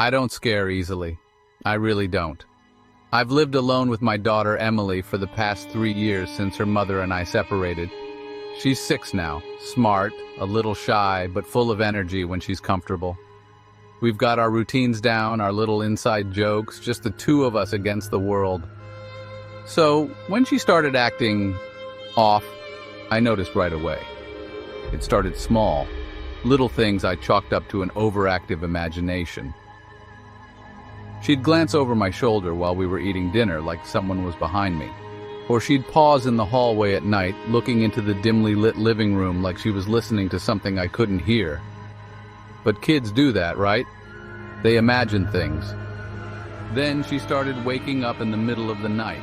I don't scare easily. I really don't. I've lived alone with my daughter Emily for the past 3 years since her mother and I separated. She's 6 now, smart, a little shy, but full of energy when she's comfortable. We've got our routines down, our little inside jokes, just the two of us against the world. So, when she started acting off, I noticed right away. It started small, little things I chalked up to an overactive imagination. She'd glance over my shoulder while we were eating dinner like someone was behind me. Or she'd pause in the hallway at night, looking into the dimly lit living room like she was listening to something I couldn't hear. But kids do that, right? They imagine things. Then she started waking up in the middle of the night.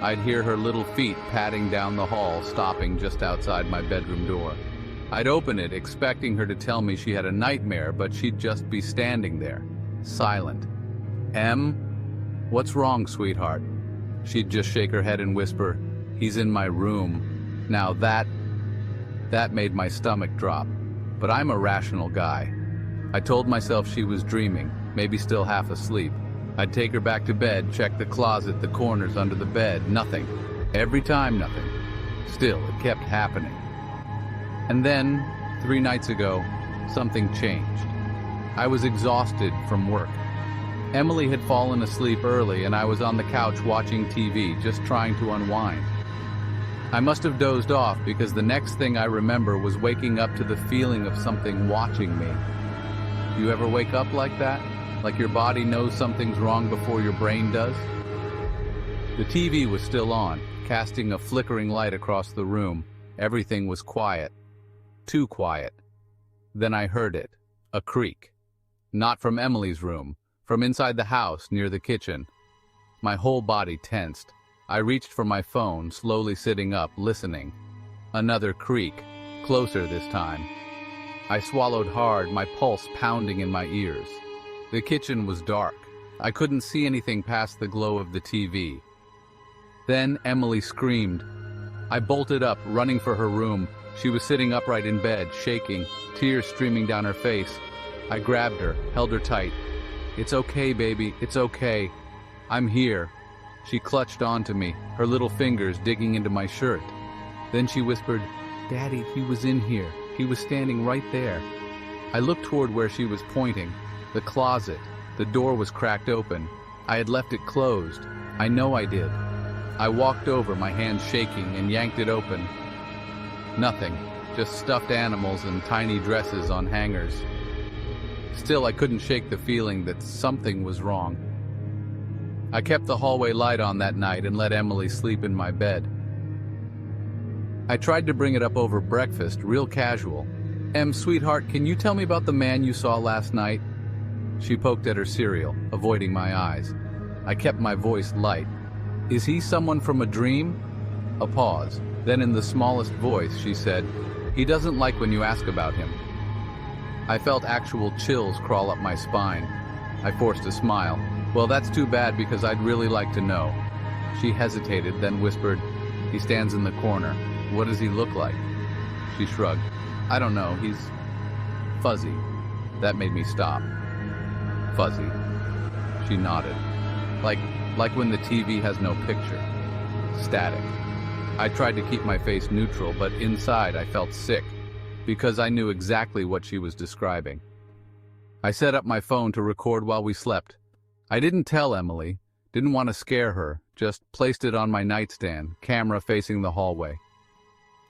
I'd hear her little feet padding down the hall, stopping just outside my bedroom door. I'd open it, expecting her to tell me she had a nightmare, but she'd just be standing there, silent. "Em, what's wrong, sweetheart?" She'd just shake her head and whisper, "He's in my room." Now that made my stomach drop. But I'm a rational guy. I told myself she was dreaming, maybe still half asleep. I'd take her back to bed, check the closet, the corners under the bed, nothing. Every time, nothing. Still, it kept happening. And then, 3 nights ago, something changed. I was exhausted from work. Emily had fallen asleep early and I was on the couch watching TV, just trying to unwind. I must have dozed off because the next thing I remember was waking up to the feeling of something watching me. You ever wake up like that? Like your body knows something's wrong before your brain does? The TV was still on, casting a flickering light across the room. Everything was quiet. Too quiet. Then I heard it. A creak. Not from Emily's room. From inside the house, near the kitchen. My whole body tensed. I reached for my phone, slowly sitting up, listening. Another creak, closer this time. I swallowed hard, my pulse pounding in my ears. The kitchen was dark. I couldn't see anything past the glow of the TV. Then Emily screamed. I bolted up, running for her room. She was sitting upright in bed, shaking, tears streaming down her face. I grabbed her, held her tight. "It's okay, baby, it's okay. I'm here." She clutched onto me, her little fingers digging into my shirt. Then she whispered, "Daddy, he was in here. He was standing right there." I looked toward where she was pointing. The closet. The door was cracked open. I had left it closed. I know I did. I walked over, my hands shaking, and yanked it open. Nothing. Just stuffed animals and tiny dresses on hangers. Still, I couldn't shake the feeling that something was wrong. I kept the hallway light on that night and let Emily sleep in my bed. I tried to bring it up over breakfast, real casual. "Em, sweetheart, can you tell me about the man you saw last night?" She poked at her cereal, avoiding my eyes. I kept my voice light. "Is he someone from a dream?" A pause. Then in the smallest voice, she said, "He doesn't like when you ask about him." I felt actual chills crawl up my spine. I forced a smile. "Well, that's too bad because I'd really like to know." She hesitated, then whispered, "He stands in the corner. What does he look like?" She shrugged. "I don't know, he's fuzzy." That made me stop. "Fuzzy?" She nodded. Like when the TV has no picture. Static. I tried to keep my face neutral, but inside I felt sick, because I knew exactly what she was describing. I set up my phone to record while we slept. I didn't tell Emily, didn't want to scare her, just placed it on my nightstand, camera facing the hallway.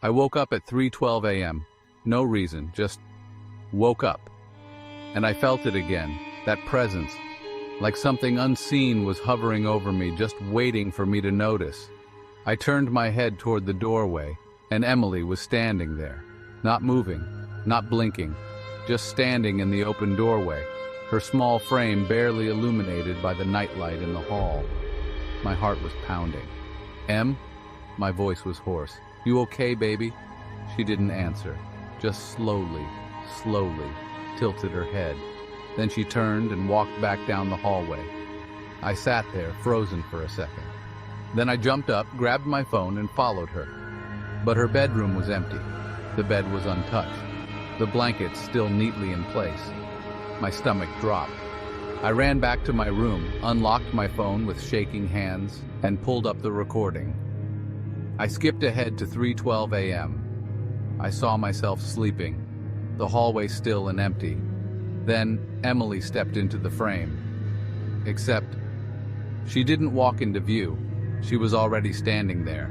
I woke up at 3:12 a.m. No reason, just woke up. And I felt it again, that presence, like something unseen was hovering over me, just waiting for me to notice. I turned my head toward the doorway, and Emily was standing there. Not moving, not blinking, just standing in the open doorway, her small frame barely illuminated by the nightlight in the hall. My heart was pounding. "Em?" My voice was hoarse. "You okay, baby?" She didn't answer, just slowly tilted her head. Then she turned and walked back down the hallway. I sat there, frozen for a second. Then I jumped up, grabbed my phone, and followed her. But her bedroom was empty. The bed was untouched. The blankets still neatly in place. My stomach dropped. I ran back to my room, unlocked my phone with shaking hands, and pulled up the recording. I skipped ahead to 3:12 a.m. I saw myself sleeping, the hallway still and empty. Then Emily stepped into the frame. Except, she didn't walk into view. She was already standing there.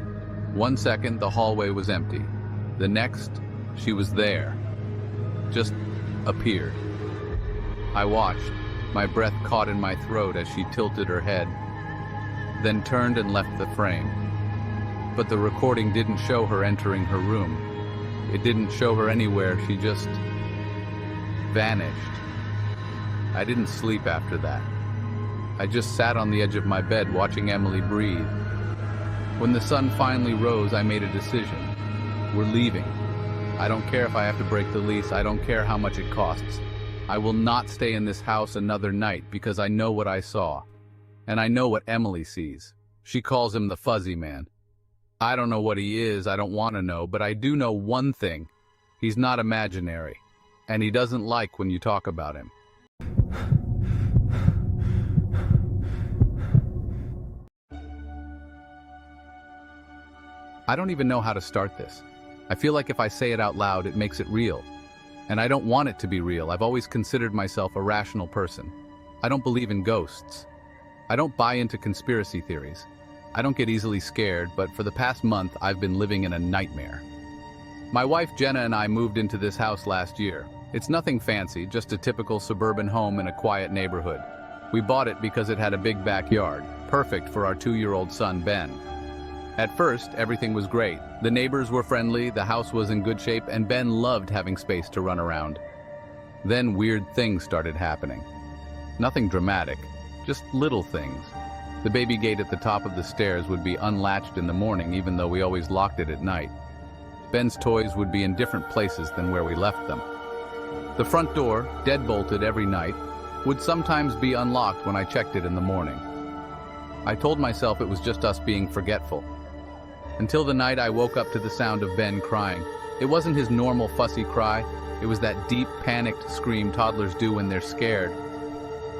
1 second, the hallway was empty. The next, she was there. Just appeared. I watched, my breath caught in my throat as she tilted her head, then turned and left the frame. But the recording didn't show her entering her room. It didn't show her anywhere, she just vanished. I didn't sleep after that. I just sat on the edge of my bed watching Emily breathe. When the sun finally rose, I made a decision. We're leaving. I don't care if I have to break the lease, I don't care how much it costs. I will not stay in this house another night because I know what I saw. And I know what Emily sees. She calls him the fuzzy man. I don't know what he is, I don't want to know, but I do know one thing. He's not imaginary. And he doesn't like when you talk about him. I don't even know how to start this. I feel like if I say it out loud, it makes it real. And I don't want it to be real. I've always considered myself a rational person. I don't believe in ghosts. I don't buy into conspiracy theories. I don't get easily scared, but for the past month, I've been living in a nightmare. My wife Jenna and I moved into this house last year. It's nothing fancy, just a typical suburban home in a quiet neighborhood. We bought it because it had a big backyard, perfect for our 2-year-old son, Ben. At first, everything was great. The neighbors were friendly, the house was in good shape, and Ben loved having space to run around. Then weird things started happening. Nothing dramatic, just little things. The baby gate at the top of the stairs would be unlatched in the morning even though we always locked it at night. Ben's toys would be in different places than where we left them. The front door, deadbolted every night, would sometimes be unlocked when I checked it in the morning. I told myself it was just us being forgetful. Until the night I woke up to the sound of Ben crying. It wasn't his normal fussy cry, it was that deep, panicked scream toddlers do when they're scared.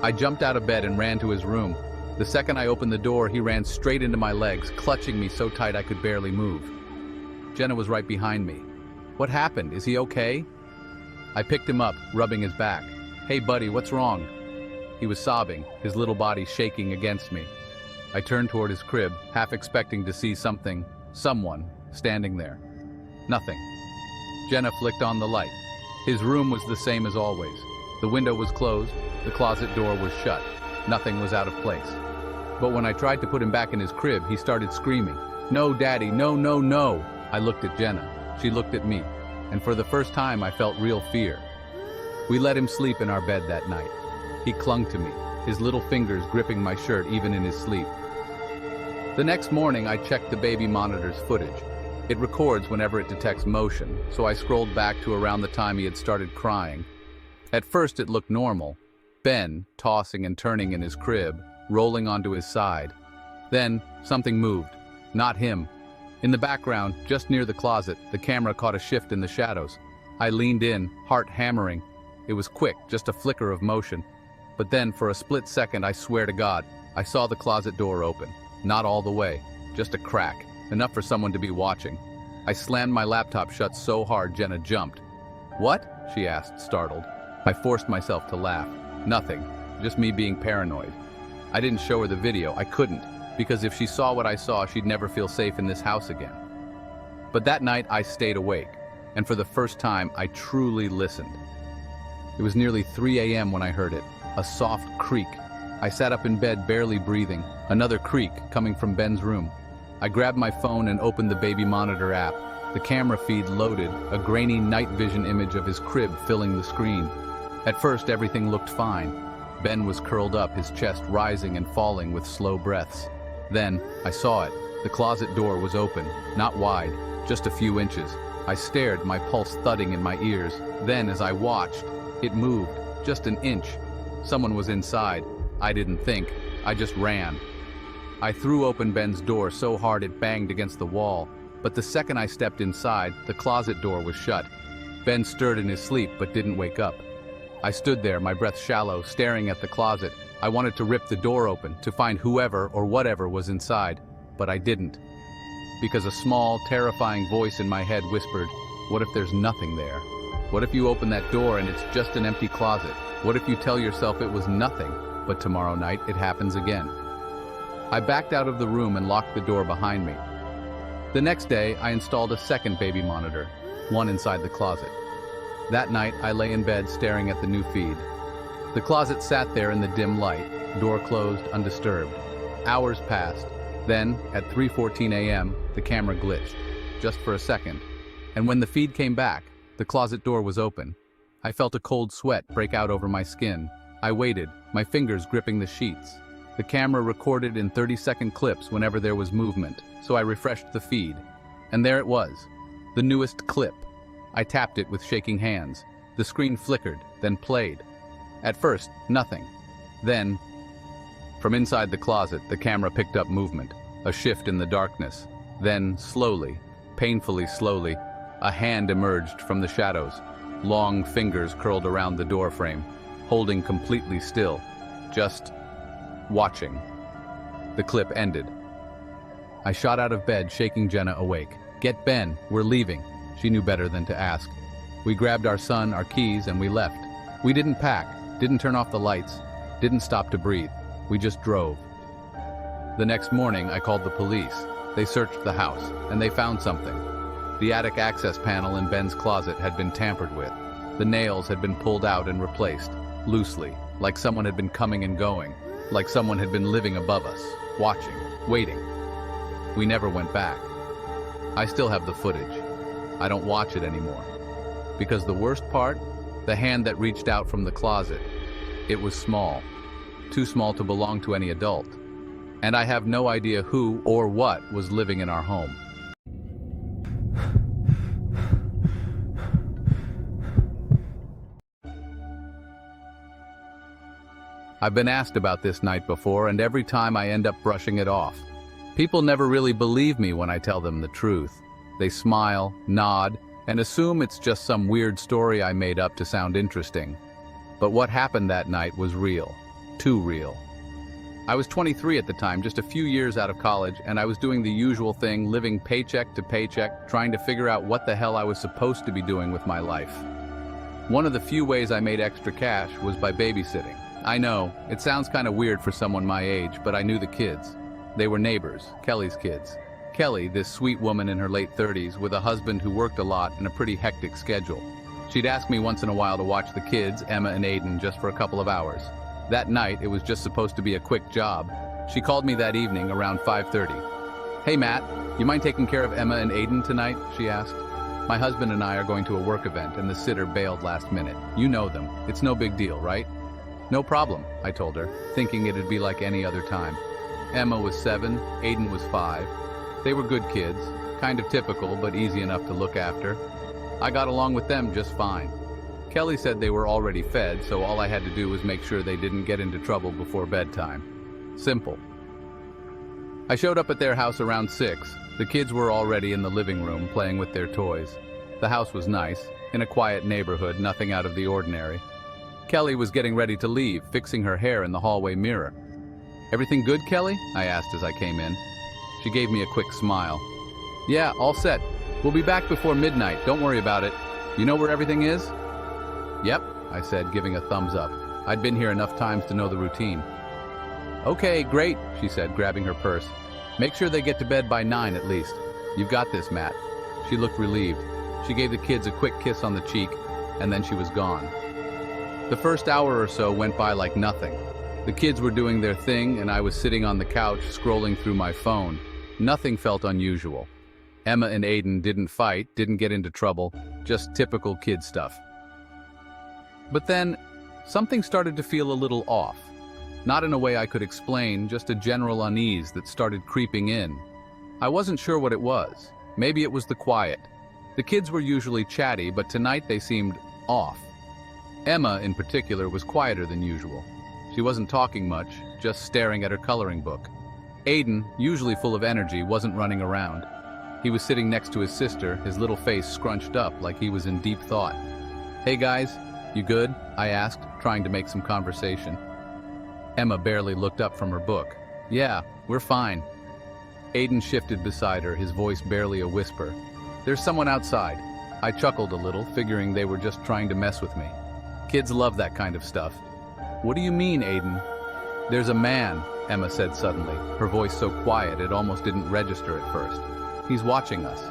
I jumped out of bed and ran to his room. The second I opened the door, he ran straight into my legs, clutching me so tight I could barely move. Jenna was right behind me. What happened? Is he okay? I picked him up, rubbing his back. Hey buddy, what's wrong? He was sobbing, his little body shaking against me. I turned toward his crib, half expecting to see someone, standing there. Nothing. Jenna flicked on the light. His room was the same as always. The window was closed, the closet door was shut. Nothing was out of place. But when I tried to put him back in his crib, he started screaming. No, Daddy, no, no, no. I looked at Jenna. She looked at me. And for the first time, I felt real fear. We let him sleep in our bed that night. He clung to me, his little fingers gripping my shirt even in his sleep. The next morning, I checked the baby monitor's footage. It records whenever it detects motion, so I scrolled back to around the time he had started crying. At first, it looked normal. Ben, tossing and turning in his crib, rolling onto his side. Then, something moved. Not him. In the background, just near the closet, the camera caught a shift in the shadows. I leaned in, heart hammering. It was quick, just a flicker of motion. But then, for a split second, I swear to God, I saw the closet door open. Not all the way, just a crack, enough for someone to be watching. I slammed my laptop shut so hard Jenna jumped. What? She asked, startled. I forced myself to laugh. Nothing, just me being paranoid. I didn't show her the video, I couldn't, because if she saw what I saw, she'd never feel safe in this house again. But that night, I stayed awake, and for the first time, I truly listened. It was nearly 3 a.m. when I heard it, a soft creak. I sat up in bed, barely breathing, another creak coming from Ben's room. I grabbed my phone and opened the baby monitor app. The camera feed loaded, a grainy night vision image of his crib filling the screen. At first, everything looked fine. Ben was curled up, his chest rising and falling with slow breaths. Then, I saw it. The closet door was open, not wide, just a few inches. I stared, my pulse thudding in my ears. Then, as I watched, it moved, just an inch. Someone was inside. I didn't think, I just ran. I threw open Ben's door so hard it banged against the wall, but the second I stepped inside, the closet door was shut. Ben stirred in his sleep but didn't wake up. I stood there, my breath shallow, staring at the closet. I wanted to rip the door open, to find whoever or whatever was inside, but I didn't. Because a small, terrifying voice in my head whispered, "What if there's nothing there? What if you open that door and it's just an empty closet? What if you tell yourself it was nothing, but tomorrow night it happens again?" I backed out of the room and locked the door behind me. The next day, I installed a second baby monitor, one inside the closet. That night, I lay in bed staring at the new feed. The closet sat there in the dim light, door closed, undisturbed. Hours passed. Then, at 3:14 a.m., the camera glitched, just for a second. And when the feed came back, the closet door was open. I felt a cold sweat break out over my skin. I waited, my fingers gripping the sheets. The camera recorded in 30-second clips whenever there was movement, so I refreshed the feed. And there it was, the newest clip. I tapped it with shaking hands. The screen flickered, then played. At first, nothing. Then, from inside the closet, the camera picked up movement, a shift in the darkness. Then, slowly, painfully slowly, a hand emerged from the shadows. Long fingers curled around the doorframe, holding completely still, just watching. The clip ended. I shot out of bed, shaking Jenna awake. "Get Ben, we're leaving." She knew better than to ask. We grabbed our son, our keys, and we left. We didn't pack, didn't turn off the lights, didn't stop to breathe. We just drove. The next morning, I called the police. They searched the house, and they found something. The attic access panel in Ben's closet had been tampered with. The nails had been pulled out and replaced, loosely, like someone had been coming and going, like someone had been living above us, watching, waiting. We never went back. I still have the footage. I don't watch it anymore. Because the worst part, the hand that reached out from the closet, it was small. Too small to belong to any adult. And I have no idea who or what was living in our home. I've been asked about this night before, and every time I end up brushing it off. People never really believe me when I tell them the truth. They smile, nod, and assume it's just some weird story I made up to sound interesting. But what happened that night was real. Too real. I was 23 at the time, just a few years out of college, and I was doing the usual thing, living paycheck to paycheck, trying to figure out what the hell I was supposed to be doing with my life. One of the few ways I made extra cash was by babysitting. I know, it sounds kind of weird for someone my age, but I knew the kids. They were neighbors, Kelly's kids. Kelly, this sweet woman in her late 30s, with a husband who worked a lot and a pretty hectic schedule. She'd ask me once in a while to watch the kids, Emma and Aiden, just for a couple of hours. That night, it was just supposed to be a quick job. She called me that evening around 5:30. "Hey Matt, you mind taking care of Emma and Aiden tonight?" she asked. "My husband and I are going to a work event and the sitter bailed last minute. You know them. It's no big deal, right?" "No problem," I told her, thinking it'd be like any other time. Emma was 7, Aiden was 5. They were good kids, kind of typical but easy enough to look after. I got along with them just fine. Kelly said they were already fed, so all I had to do was make sure they didn't get into trouble before bedtime. Simple. I showed up at their house around 6. The kids were already in the living room playing with their toys. The house was nice, in a quiet neighborhood, nothing out of the ordinary. Kelly was getting ready to leave, fixing her hair in the hallway mirror. "Everything good, Kelly?" I asked as I came in. She gave me a quick smile. "Yeah, all set. We'll be back before midnight, don't worry about it. You know where everything is?" "Yep," I said, giving a thumbs up. I'd been here enough times to know the routine. "Okay, great," she said, grabbing her purse. "Make sure they get to bed by 9 at least. You've got this, Matt." She looked relieved. She gave the kids a quick kiss on the cheek, and then she was gone. The first hour or so went by like nothing. The kids were doing their thing, and I was sitting on the couch scrolling through my phone. Nothing felt unusual. Emma and Aiden didn't fight, didn't get into trouble, just typical kid stuff. But then, something started to feel a little off. Not in a way I could explain, just a general unease that started creeping in. I wasn't sure what it was. Maybe it was the quiet. The kids were usually chatty, but tonight they seemed off. Emma, in particular, was quieter than usual. She wasn't talking much, just staring at her coloring book. Aiden, usually full of energy, wasn't running around. He was sitting next to his sister, his little face scrunched up like he was in deep thought. "Hey guys," "You good?" I asked, trying to make some conversation. Emma barely looked up from her book. "Yeah, we're fine." Aiden shifted beside her, his voice barely a whisper. "There's someone outside." I chuckled a little, figuring they were just trying to mess with me. Kids love that kind of stuff. "What do you mean, Aiden?" "There's a man," Emma said suddenly, her voice so quiet it almost didn't register at first. "He's watching us."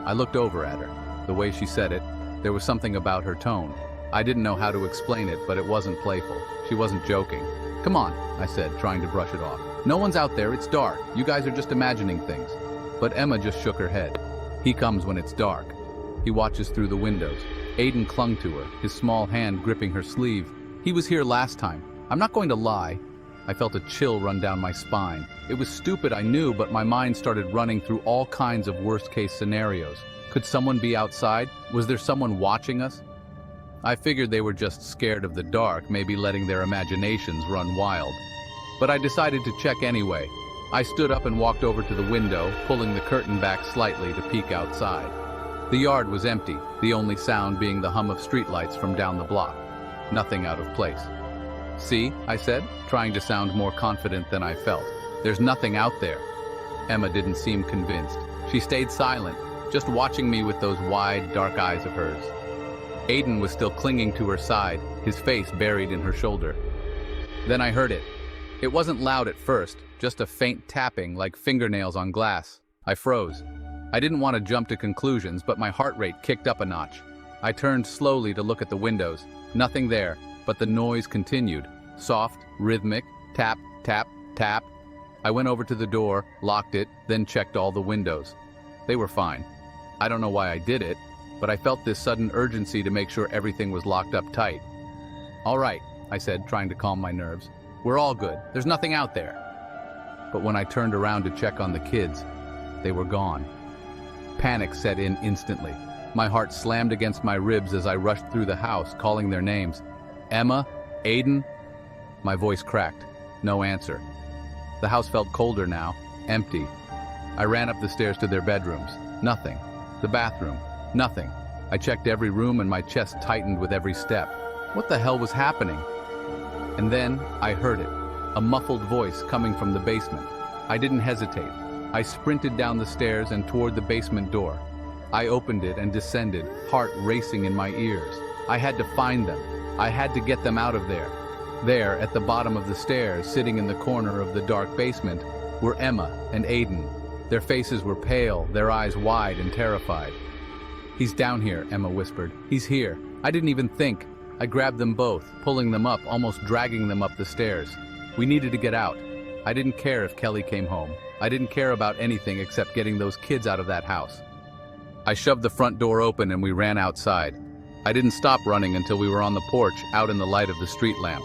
I looked over at her. The way she said it, there was something about her tone. I didn't know how to explain it, but it wasn't playful. She wasn't joking. "Come on," I said, trying to brush it off. "No one's out there, it's dark. You guys are just imagining things." But Emma just shook her head. "He comes when it's dark. He watches through the windows." Aiden clung to her, his small hand gripping her sleeve. "He was here last time. I'm not going to lie." I felt a chill run down my spine. It was stupid, I knew, but my mind started running through all kinds of worst-case scenarios. Could someone be outside? Was there someone watching us? I figured they were just scared of the dark, maybe letting their imaginations run wild. But I decided to check anyway. I stood up and walked over to the window, pulling the curtain back slightly to peek outside. The yard was empty, the only sound being the hum of streetlights from down the block. Nothing out of place. "See," I said, trying to sound more confident than I felt. "There's nothing out there." Emma didn't seem convinced. She stayed silent, just watching me with those wide, dark eyes of hers. Aiden was still clinging to her side, his face buried in her shoulder. Then I heard it. It wasn't loud at first, just a faint tapping like fingernails on glass. I froze. I didn't want to jump to conclusions, but my heart rate kicked up a notch. I turned slowly to look at the windows. Nothing there, but the noise continued. Soft, rhythmic, tap, tap, tap. I went over to the door, locked it, then checked all the windows. They were fine. I don't know why I did it, but I felt this sudden urgency to make sure everything was locked up tight. "All right," I said, trying to calm my nerves. "We're all good. There's nothing out there." But when I turned around to check on the kids, they were gone. Panic set in instantly. My heart slammed against my ribs as I rushed through the house, calling their names. "Emma? Aiden?" My voice cracked. No answer. The house felt colder now, empty. I ran up the stairs to their bedrooms. Nothing. The bathroom. Nothing. I checked every room and my chest tightened with every step. What the hell was happening? And then I heard it. A muffled voice coming from the basement. I didn't hesitate. I sprinted down the stairs and toward the basement door. I opened it and descended, heart racing in my ears. I had to find them. I had to get them out of there. There, at the bottom of the stairs, sitting in the corner of the dark basement, were Emma and Aiden. Their faces were pale, their eyes wide and terrified. "He's down here," Emma whispered. "He's here." I didn't even think. I grabbed them both, pulling them up, almost dragging them up the stairs. We needed to get out. I didn't care if Kelly came home. I didn't care about anything except getting those kids out of that house. I shoved the front door open and we ran outside. I didn't stop running until we were on the porch, out in the light of the street lamp.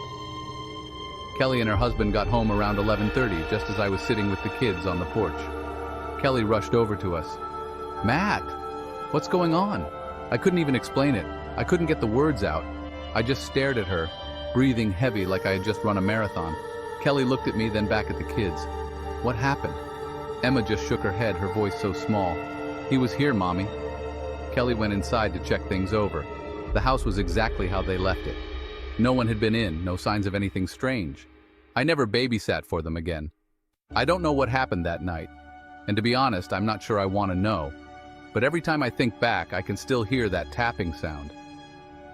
Kelly and her husband got home around 11:30, just as I was sitting with the kids on the porch. Kelly rushed over to us. "Matt, what's going on?" I couldn't even explain it. I couldn't get the words out. I just stared at her, breathing heavy like I had just run a marathon. Kelly looked at me, then back at the kids. "What happened?" Emma just shook her head, her voice so small. "He was here, Mommy." Kelly went inside to check things over. The house was exactly how they left it. No one had been in, no signs of anything strange. I never babysat for them again. I don't know what happened that night, and to be honest, I'm not sure I want to know. But every time I think back, I can still hear that tapping sound.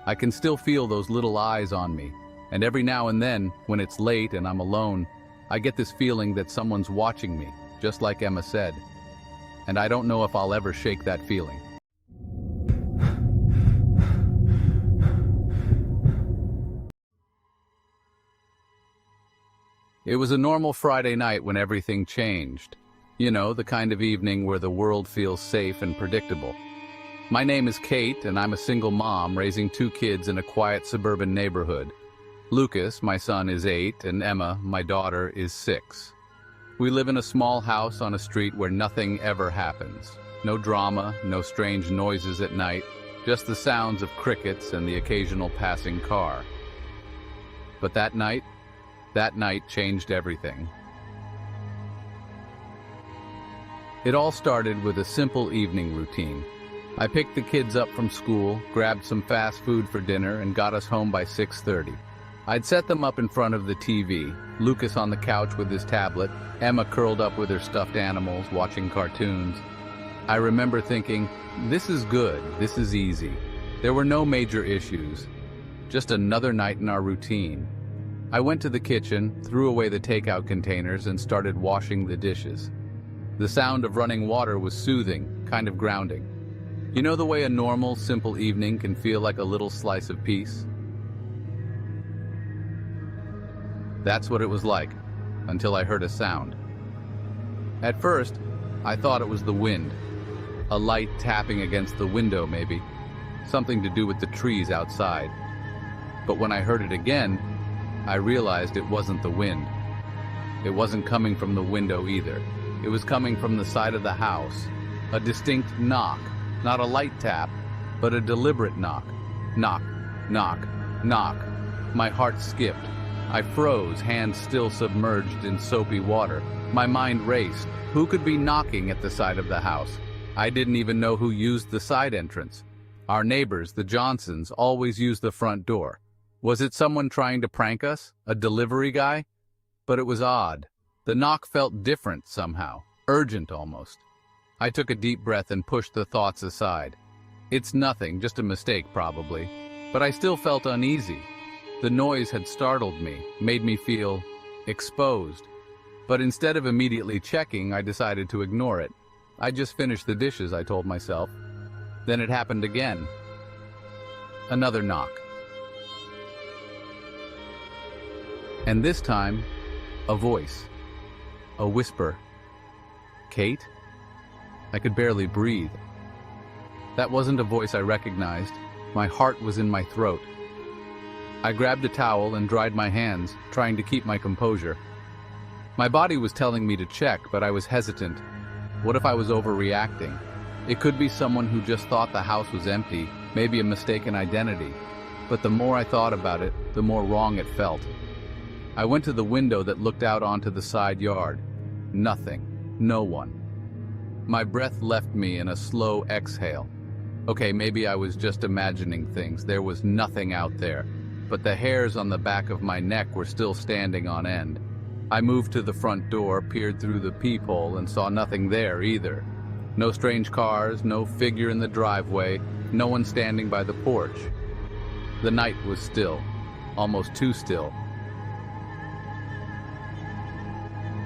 I can still feel those little eyes on me, and every now and then, when it's late and I'm alone, I get this feeling that someone's watching me, just like Emma said. And I don't know if I'll ever shake that feeling. It was a normal Friday night when everything changed. You know, the kind of evening where the world feels safe and predictable. My name is Kate, and I'm a single mom raising 2 kids in a quiet suburban neighborhood. Lucas, my son, is 8, and Emma, my daughter, is 6. We live in a small house on a street where nothing ever happens. No drama, no strange noises at night, just the sounds of crickets and the occasional passing car. But that night changed everything. It all started with a simple evening routine. I picked the kids up from school, grabbed some fast food for dinner, and got us home by 6:30. I'd set them up in front of the TV, Lucas on the couch with his tablet, Emma curled up with her stuffed animals, watching cartoons. I remember thinking, this is good, this is easy. There were no major issues, just another night in our routine. I went to the kitchen, threw away the takeout containers, and started washing the dishes. The sound of running water was soothing, kind of grounding. You know the way a normal, simple evening can feel like a little slice of peace? That's what it was like, until I heard a sound. At first, I thought it was the wind. A light tapping against the window, maybe. Something to do with the trees outside. But when I heard it again, I realized it wasn't the wind. It wasn't coming from the window either. It was coming from the side of the house. A distinct knock, not a light tap, but a deliberate knock. Knock, knock, knock. My heart skipped. I froze, hands still submerged in soapy water. My mind raced. Who could be knocking at the side of the house? I didn't even know who used the side entrance. Our neighbors, the Johnsons, always used the front door. Was it someone trying to prank us? A delivery guy? But it was odd. The knock felt different somehow, urgent almost. I took a deep breath and pushed the thoughts aside. It's nothing, just a mistake probably. But I still felt uneasy. The noise had startled me, made me feel exposed. But instead of immediately checking, I decided to ignore it. I just finished the dishes, I told myself. Then it happened again. Another knock. And this time, a voice. A whisper. Kate? I could barely breathe. That wasn't a voice I recognized. My heart was in my throat. I grabbed a towel and dried my hands, trying to keep my composure. My body was telling me to check, but I was hesitant. What if I was overreacting? It could be someone who just thought the house was empty, maybe a mistaken identity. But the more I thought about it, the more wrong it felt. I went to the window that looked out onto the side yard. Nothing. No one. My breath left me in a slow exhale. Okay, maybe I was just imagining things. There was nothing out there. But the hairs on the back of my neck were still standing on end. I moved to the front door, peered through the peephole, and saw nothing there either. No strange cars, no figure in the driveway, no one standing by the porch. The night was still, almost too still.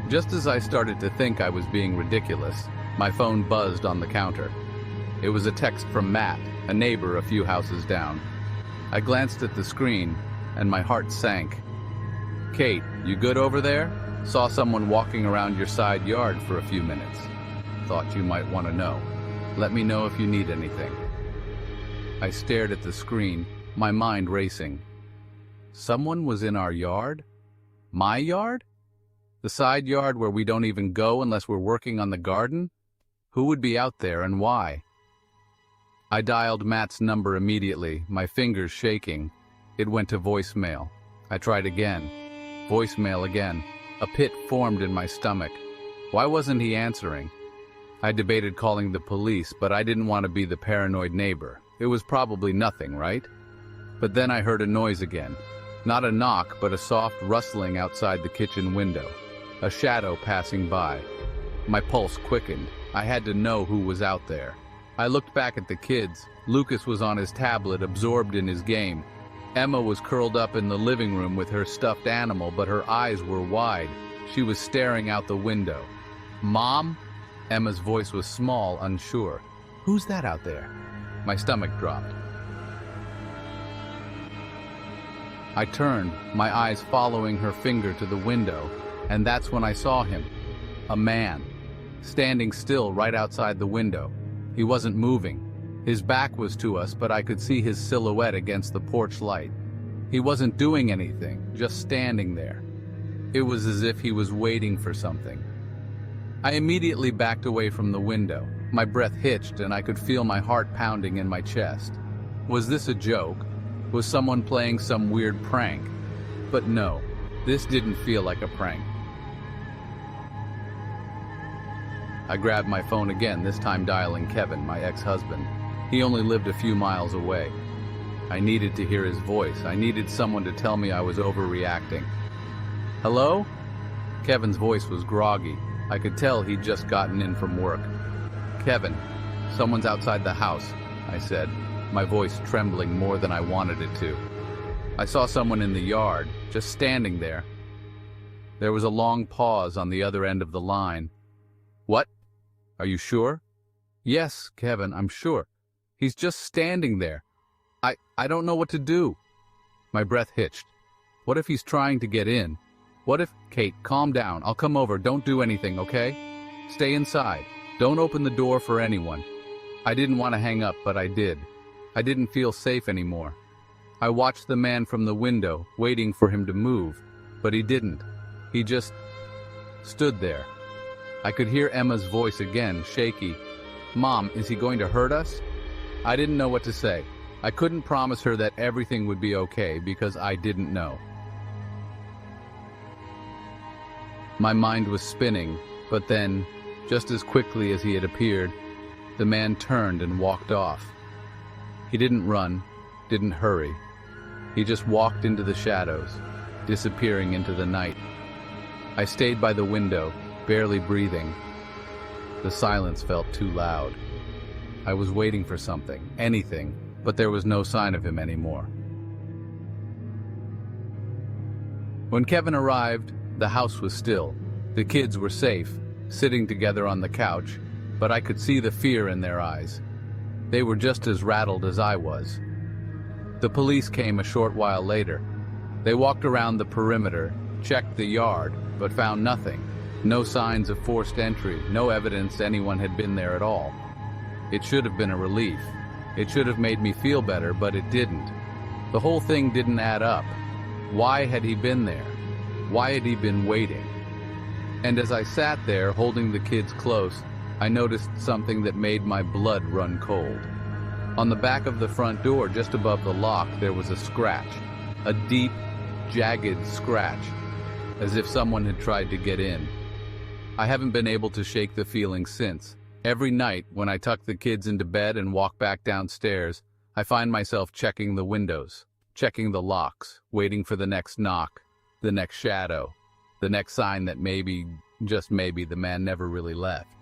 Just as I started to think I was being ridiculous, my phone buzzed on the counter. It was a text from Matt, a neighbor a few houses down. I glanced at the screen, and my heart sank. Kate, you good over there? Saw someone walking around your side yard for a few minutes. Thought you might want to know. Let me know if you need anything. I stared at the screen, my mind racing. Someone was in our yard? My yard? The side yard where we don't even go unless we're working on the garden? Who would be out there and why? I dialed Matt's number immediately, my fingers shaking. It went to voicemail. I tried again. Voicemail again. A pit formed in my stomach. Why wasn't he answering? I debated calling the police, but I didn't want to be the paranoid neighbor. It was probably nothing, right? But then I heard a noise again. Not a knock, but a soft rustling outside the kitchen window. A shadow passing by. My pulse quickened. I had to know who was out there. I looked back at the kids. Lucas was on his tablet, absorbed in his game. Emma was curled up in the living room with her stuffed animal, but her eyes were wide. She was staring out the window. Mom? Emma's voice was small, unsure. Who's that out there? My stomach dropped. I turned, my eyes following her finger to the window, and that's when I saw him. A man, standing still right outside the window. He wasn't moving. His back was to us, but I could see his silhouette against the porch light. He wasn't doing anything, just standing there. It was as if he was waiting for something. I immediately backed away from the window. My breath hitched, and I could feel my heart pounding in my chest. Was this a joke? Was someone playing some weird prank? But no, this didn't feel like a prank. I grabbed my phone again, this time dialing Kevin, my ex-husband. He only lived a few miles away. I needed to hear his voice. I needed someone to tell me I was overreacting. Hello? Kevin's voice was groggy. I could tell he'd just gotten in from work. Kevin, someone's outside the house, I said, my voice trembling more than I wanted it to. I saw someone in the yard, just standing there. There was a long pause on the other end of the line. What? Are you sure? Yes, Kevin, I'm sure. He's just standing there. I don't know what to do. My breath hitched. What if he's trying to get in? What if... Kate, calm down. I'll come over. Don't do anything, okay? Stay inside. Don't open the door for anyone. I didn't want to hang up, but I did. I didn't feel safe anymore. I watched the man from the window, waiting for him to move, but he didn't. He just stood there. I could hear Emma's voice again, shaky. Mom, is he going to hurt us? I didn't know what to say. I couldn't promise her that everything would be okay because I didn't know. My mind was spinning, but then, just as quickly as he had appeared, the man turned and walked off. He didn't run, didn't hurry. He just walked into the shadows, disappearing into the night. I stayed by the window, barely breathing. The silence felt too loud. I was waiting for something, anything, but there was no sign of him anymore. When Kevin arrived, the house was still. The kids were safe, sitting together on the couch, but I could see the fear in their eyes. They were just as rattled as I was. The police came a short while later. They walked around the perimeter, checked the yard, but found nothing. No signs of forced entry, no evidence anyone had been there at all. It should have been a relief. It should have made me feel better, but it didn't. The whole thing didn't add up. Why had he been there? Why had he been waiting? And as I sat there, holding the kids close, I noticed something that made my blood run cold. On the back of the front door, just above the lock, there was a scratch. A deep, jagged scratch, as if someone had tried to get in. I haven't been able to shake the feeling since. Every night, when I tuck the kids into bed and walk back downstairs, I find myself checking the windows, checking the locks, waiting for the next knock, the next shadow, the next sign that maybe, just maybe, the man never really left.